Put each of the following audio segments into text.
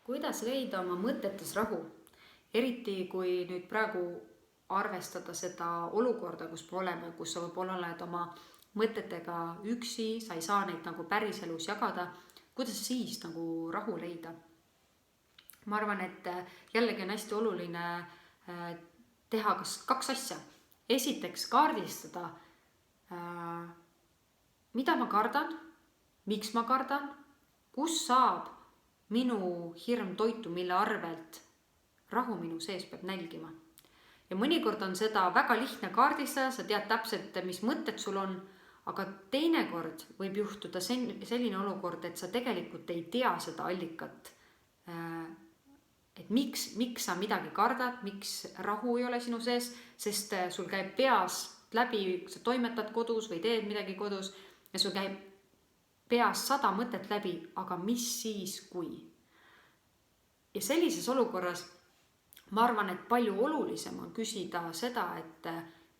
Kuidas leida oma mõtetes rahu? Eriti kui nüüd praegu arvestada seda olukorda, kus me oleme, kus sa võib-olla oled oma mõtetega üksi, sa ei saa neid nagu päriselus jagada. Kuidas siis nagu rahu leida? Ma arvan, et jällegi on hästi oluline teha kaks asja. Esiteks kaardistada, mida ma kardan, miks ma kardan, kus saab minu hirm toitu, mille arvelt rahu minu sees peab nälgima. Ja mõnikord on seda väga lihtne kaardistada, sa tead täpselt, mis mõtted sul on, aga teinekord võib juhtuda selline olukord, et sa tegelikult ei tea seda allikat. Et miks sa midagi kardad, miks rahu ei ole sinu sees, sest sul käib peas läbi, sa toimetad kodus või teed midagi kodus ja sul käib peas 100 mõtet läbi, aga mis siis kui? Ja sellises olukorras ma arvan, et palju olulisem on küsida seda, et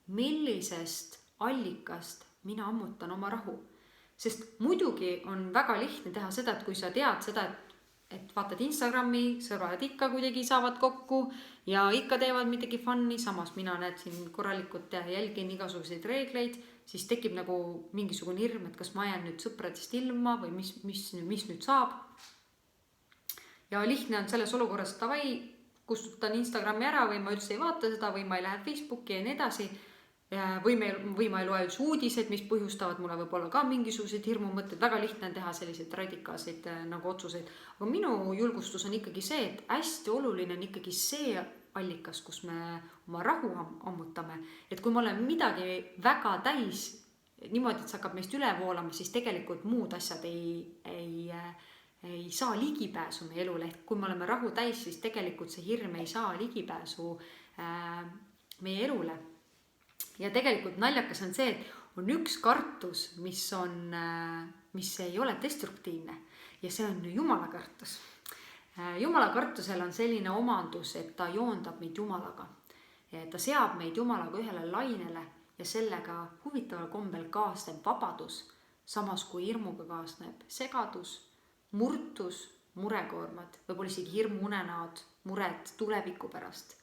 millisest allikast mina ammutan oma rahu. Sest muidugi on väga lihtne teha seda, et kui sa tead seda, et vaatad Instagrami, sõbrad ikka kuidagi saavad kokku ja ikka teevad midagi fun'i, samas mina näed siin korralikult jälgin igasuguseid reegleid, siis tekib nagu mingisugune hirm, et kas ma jään nüüd sõpradest ilma või mis nüüd saab. Ja lihtne on selles olukorras, et davai, kustutan Instagrami ära või ma üldse ei vaata seda või ma ei lähe Facebooki ja nii edasi. Või ma ei loe üldse uudised, mis põhjustavad mulle võib-olla ka mingisugused hirmumõtted. Väga lihtne on teha selliseid radikaalseid nagu otsuseid. Aga minu julgustus on ikkagi see, et hästi oluline on ikkagi see allikas, kus me oma rahu ammutame. Et kui ma olen midagi väga täis, niimoodi, et see hakkab meist üle voolama, siis tegelikult muud asjad ei saa ligipääsu meie elule. Kui me oleme rahu täis, siis tegelikult see hirm ei saa ligipääsu meie elule. Ja tegelikult naljakas on see, et on üks kartus, mis ei ole destruktiivne ja see on Jumala kartus. Jumala kartusel on selline omandus, et ta joondab meid Jumalaga. Ta seab meid Jumalaga ühele lainele ja sellega huvitaval kombel kaasneb vabadus, samas kui hirmuga kaasneb segadus, murtus, murekoormad, võib-olla isegi hirmuunenäod, mured tuleviku pärast.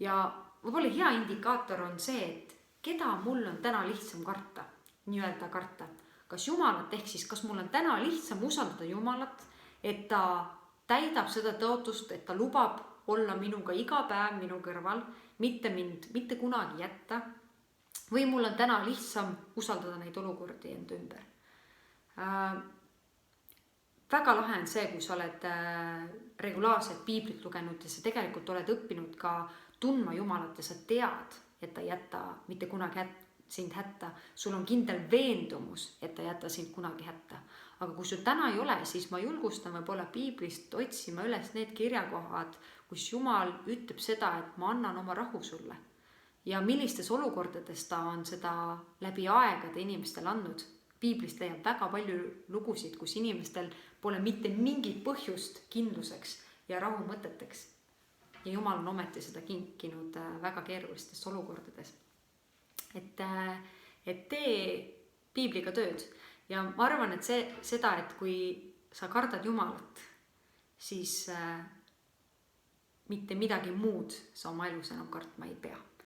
Ja võib-olla hea indikaator on see, et keda mul on täna lihtsam karta, nii-öelda karta. Kas Jumalat, ehk siis kas mul on täna lihtsam usaldada Jumalat, et ta täidab seda tõotust, et ta lubab olla minuga iga päev minu kõrval, mitte kunagi jätta, või mul on täna lihtsam usaldada neid olukordi enda ümber. Väga lahe on see, kui sa oled regulaarselt piiblit lugenud ja sa tegelikult oled õppinud ka tundma Jumalat ja sa tead, et ta ei jäta mitte kunagi sind hätta. Sul on kindel veendumus, et ta ei jäta sind kunagi hätta. Aga kui sul täna ei ole, siis ma julgustan võib-olla piiblist otsima üles need kirjakohad, kus Jumal ütleb seda, et ma annan oma rahu sulle. Ja millistes olukordades ta on seda läbi aegade inimestel andnud. Piiblist leiab väga palju lugusid, kus inimestel pole mitte mingit põhjust kindluseks ja rahu mõteteks. Ja Jumal on ometi seda kinkinud väga keerulistes olukordades. Et tee piibliga tööd. Ja ma arvan, et seda, et kui sa kardad Jumalat, siis mitte midagi muud sa oma elus enam kartma ei pea.